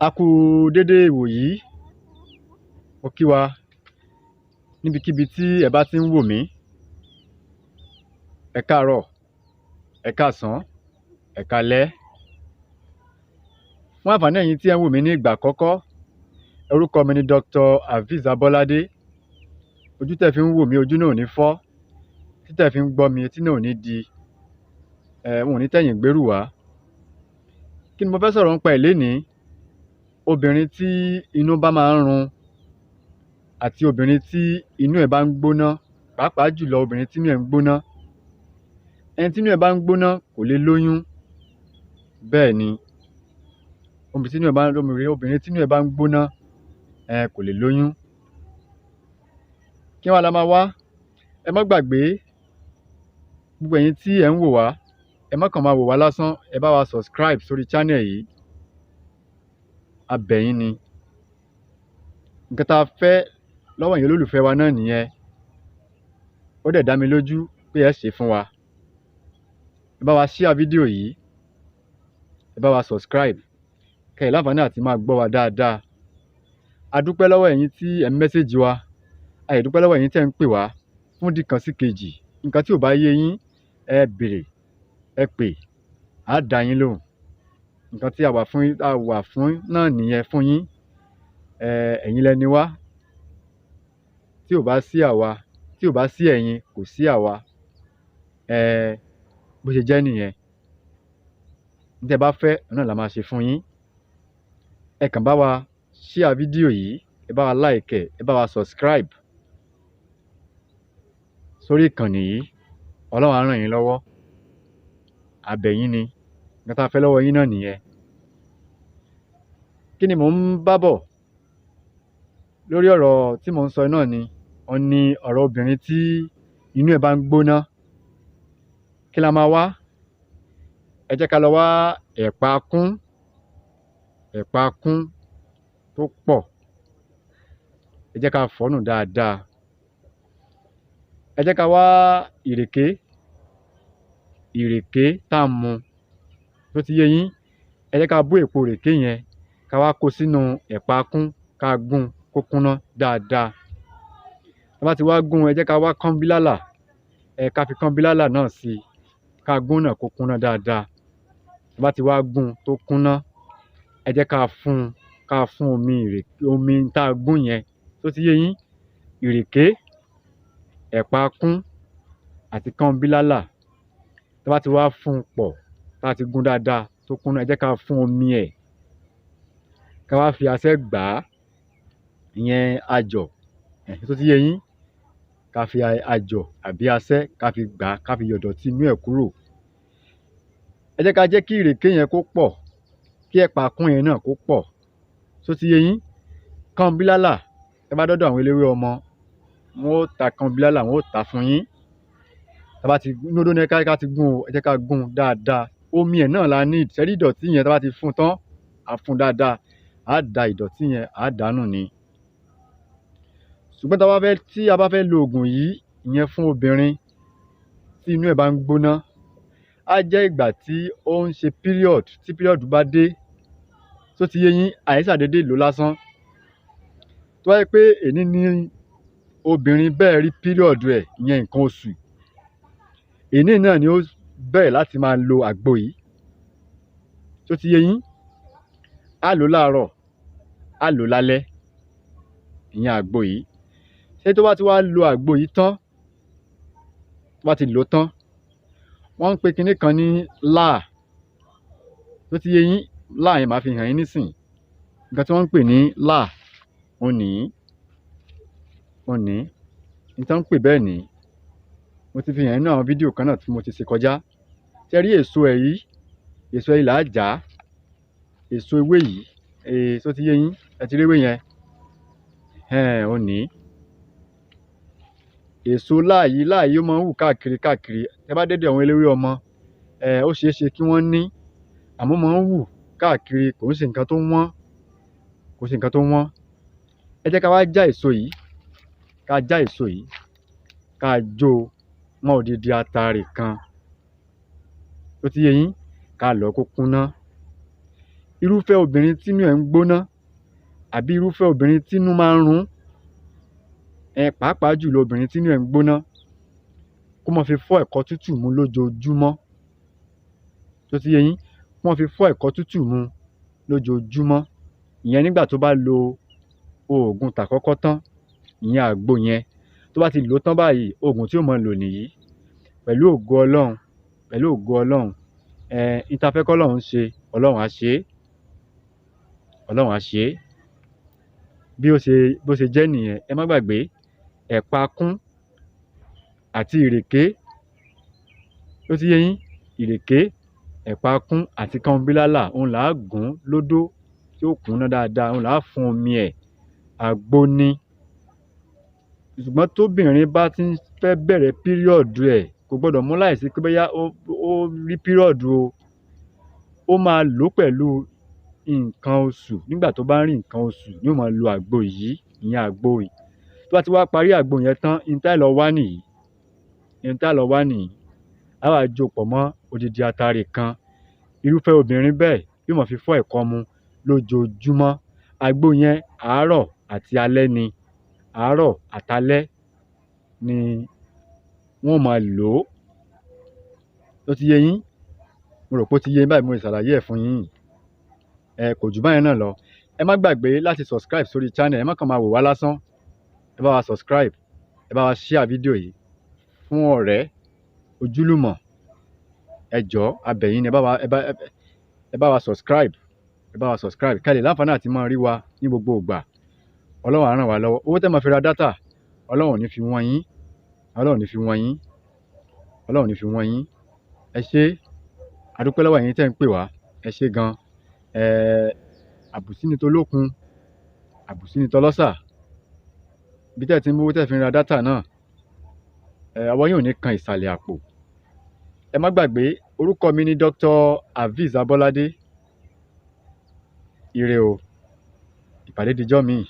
A kú dédé ìwòyí, mo kí wa níbikíbi tí ẹ bá ti ń wò mí. Ẹ káàárọ̀, ẹ káàsán, ẹ káalẹ́. Fún àǹfààní ẹ̀yin tí ẹ ń wò mí ní ìgbà àkọ́kọ́, orúkọ mi ni Dr. Hafiz Abolade. Ojú tẹ́ fi ń wò mí, ojú náà ò ní fọ́. Etí tẹ́ fi ń gbọ́ mi, etí náà ò ní di. Wọn ò ní tẹ̀yìn gbérù wá. Kí ni mo fẹ́ sọ̀rọ̀ nípa ẹ̀ lénìí? Obìnrin tí inú bá máa ń run àti obìnrin tí inú ẹ̀ bá ń gbóná, pàápàá jùlọ obìnrin tí inú ẹ̀ ń gbóná. Ẹni tí inú ẹ̀ bá ń gbóná kò lè lóyún. Bẹ́ẹ̀ ni, obìnrin tí inú ẹ̀ bá ń gbóná kò lè lóyún. Kí wá la máa wá? Ẹ má gbàgbé, gbogbo ẹ̀yin tí ẹ̀ ń wò wá, ẹ má kàn máa wò wá lásán, ẹ bá wa subscribe sórí channel yìí. A bẹ̀ yín ni. Nǹkan tá a fẹ́ lọ́wọ́ ẹ̀yin olólùfẹ́ wa náà nìyẹn. Ó dẹ̀ dá mi lójú pé ẹ ṣe fún wa. Ẹ bá wa share fídíò yìí, ẹ bá wa subscribe, kẹ́ ẹ láǹfààní àti máa gbọ́ wa dáadáa. A dúpẹ́ lọ́wọ́ ẹ̀yin tí ẹ ń mẹ́sẹ̀jì wa, a dẹ̀ dúpẹ́ lọ́wọ́ ẹ̀yin tí ẹ ń pè wá fún ìdí kan sí kejì. Nǹkan tí ò bá yé yín, ẹ béèrè, ẹ pè, á dá yín lóhùn. Nǹkan tí a wà fún náà nìyẹn fún yín. Ẹ̀yin lẹni wá. Tí ò bá sí àwa, tí ò bá sí ẹ̀yin, kò sí àwa. Bó ṣe jẹ́ nìyẹn. Ní tẹ́ bá fẹ́ náà la máa ṣe fún yín. Ẹ kàn bá wa share fídíò yìí, ẹ bá wa like ẹ, ẹ bá wa subscribe sórí ìkànnì yìí. Ọlọ́run á ràn yín lọ́wọ́. A bẹ̀ yín ni. Nǹkan tá a fẹ́ lọ́wọ́ yín náà nìyẹn. Kí ni mò ń bá bọ̀? Lórí ọ̀rọ̀ tí mò ń sọ náà ni, ọ̀rọ̀ obìnrin tí inú ẹ̀ bá ń gbóná. Kí la máa wá? Ẹ jẹ́ ká lọ wá ẹ̀pà kún tó pọ̀. Ẹ jẹ́ ká fọ̀ nù dáadáa. Ẹ jẹ́ ká wá ìrèké tá a mú. Tó ti yé yín? Ẹ jẹ́ ká bó èpo ìrèké yẹn, ká wá kó sínú ẹ̀pà kún, ká gún kó kúnná dáadáa. Tá bá ti wá gún, ẹ jẹ́ ká wá kọ́ńbílálà. Ká fi kọ́ńbílálà náà sí i, ká gún náà kó kúnná dáadáa. Tá bá ti wá gún tó kúnná, ẹ jẹ́ ká fún omi tá a gún yẹn. Tó ti yé yín? Ìrèké, ẹ̀pà kún àti kọ́ńbílálà. Tá bá ti wá fún pọ̀, tá a ti gún dáadáa tó kúnná, ẹ jẹ́ ká fún omi ẹ̀. Ká wá fi asẹ́ gbà á, ìyẹn ajọ̀. Tó ti yé yín? Ká fi ajọ̀ àbí asẹ́ ká fi gbà á, ká fi yọ ìdọ̀tí inú ẹ̀ kúrò. Ẹ jẹ́ ká jẹ́ kí ìrèké yẹn kó pọ̀, kí ẹ̀pà kún yẹn náà kó pọ̀. Tó ti yé yín? Kọ́ńbílálà, tẹ́ bá dọ́dọ̀ àwọn eléwé ọmọ, wọ́n ó ta kọ́ńbílálà, wọ́n ó tà fún yín. Tá bá ti inú odó ní ká ti gún o, ẹ jẹ́ ká gún dáadáa. Omi ẹ̀ náà la need. Ṣé rí ìdọ̀tí yẹn tá bá ti fún tán, á fún dáadáa, á da ìdọ̀tí yẹn, á dànù ni. Ṣùgbọ́n tí a bá fẹ́ lo oògùn yìí, ìyẹn fún obìnrin tí inú ẹ̀ bá ń gbóná, á jẹ́ ìgbà tí ó ń ṣe period, tí period bá dé. Tó ti yé yín? Àìṣàdédé lò lásán. Tó bá yẹ pé èní ní obìnrin bẹ́ẹ̀ rí period ẹ̀, ìyẹn nǹkan oṣù, èní náà ni ó bẹ̀rẹ̀ láti máa lo àgbo yìí. Tó ti yé yín? Á lò láàárọ̀, á lò lálẹ́, ìyẹn àgbo yìí. Ṣé tó bá ti wá lo àgbo yìí tán, tó bá ti lò tán, wọ́n ń pe kinní kan ní láà. Tó ti yé yín? Láà yẹn màá fi hàn yín nísìn. Nǹkan tí wọ́n ń pè ní láà, ó ní ní tí wọ́n ń pè bẹ́ẹ̀ ní. Mo ti fi hàn yín ní àwọn fídíò kan náà tí mo ti ṣe kọjá. Ṣé rí èso ẹ̀ yìí? Èso ẹ̀ yìí là á já. Èso ewé yìí, tó ti yé yín? Ẹ ti rí ewé yẹn? Ó ní. Èso láà yìí ó máa ń wù káàkiri. Tẹ́ bá dédé àwọn eléwé ọmọ, ó ṣeé ṣe kí wọ́n ní, àmọ́ máa ń wù káàkiri, kò ń ṣe nǹkan tó wọ́n. Ẹ jẹ́ ká wá já èso yìí, ká jó mọ́ odidi atare kan. Tó ti yé yín? Ká lọ̀ kó kúnná. irúfẹ́ obìnrin tínú ẹ̀ ń gbóná àbí irúfẹ́ obìnrin tínú máa ń run, pàápàá jùlọ obìnrin tínú ẹ̀ ń gbóná, kó máa fi fọ́ ẹ̀kọ tútù mu lójoojúmọ́. Tó ti yé yín, kó máa fi fọ́ ẹ̀kọ tútù mu lójoojúmọ́. Ìyẹn nígbà tó bá lo oògùn tàkọ́kọ́ tán, ìyẹn àgbo yẹn. Tó bá ti lò ó tán báyìí, oògùn tí ó máa lò nìyí. Pẹ̀lú ògo Ọlọ́run, pẹ̀lú ògo Ọlọ́run, n ta fẹ́ k'Ọlọ́run ṣe, Ọlọ́run á ṣe é. Ọlọ́run á ṣe é. Bó ṣe jẹ́ nìyẹn. Ẹ má gbàgbé, ẹ̀pa kún àti ìrèké. Ó ti yé yín, ìrèké, ẹ̀pa kún àti kànbílálà, òun là á gùn lódó tí ó kúnná dáadáa, òun là á fún omi ẹ̀. Àgbo ni. Ṣùgbọ́n tóbìnrin bá ti ń fẹ́ bẹ̀rẹ̀ píríọ̀dù ẹ̀, kò gbọdọ̀ mú láìsí pé bóyá ó rí píríọ̀dù o. Ó máa lò ó pẹ̀lú nǹkan oṣù. Nígbà tó bá ń rí nǹkan oṣù ni ó máa lo àgbo yìí, ìyẹn àgbo yìí. Tó bá ti wá parí àgbo yẹn tán, n tá lọ wá nìyí. N tá lọ wá nìyí. Á wá jó pọ̀ mọ́ odidi atare kan. Irúfẹ́ obìnrin bẹ́ẹ̀ yóò máa fi fọ́ ẹ̀kọ mu lójoojúmọ́. Àgbo yẹn àárọ̀ àti alẹ́ ni. Àárọ̀ àtalẹ́ ni wọ́n máa lò ó. Ó ti yé yín? Mo rò pé ó ti yé yín báyìí mo ṣe ṣàlàyé ẹ̀ fún yín. Kò jù báyẹn náà lọ. Ẹ má gbàgbé láti subscribe sórí channel. Ẹ má kàn máa wò wá lásán. Ẹ bá wa subscribe. Ẹ bá wa share fídíò yìí fún ọ̀rẹ́, ojúlùmọ̀. Ẹ jọ̀ọ́, a bẹ̀ yín ni ẹ bá wa subscribe. Ẹ bá wa subscribe. Ká lè láǹfààní àti máa rí wa ní gbogbo ìgbà. Ọlọ́run á ràn wá lọ́wọ́. Owó tẹ́ máa fi ra dátà, Ọlọ́run ò ní fi wọ́n yín. Ọlọ́run ò ní fi wọ́n yín. Ọlọ́run ò ní fi wọ́n yín. Ẹ ṣé. A dúpẹ́ lọ́wọ́ ẹ̀yin tẹ́ ń pè wá. Ẹ ṣé gan. Àbùsí ni tolókun, àbùsí ni tọlọ́ṣà. Bí tẹ́ ti ń mówó tẹ́ fi ń ra dátà náà, ọwọ́ yín ò ní kan ìsàlẹ̀ àpò. Ẹ má gbàgbé, orúkọ mi ni Dr. Hafiz Abolade. Ire o. Ìpàdé dijọ́ míì.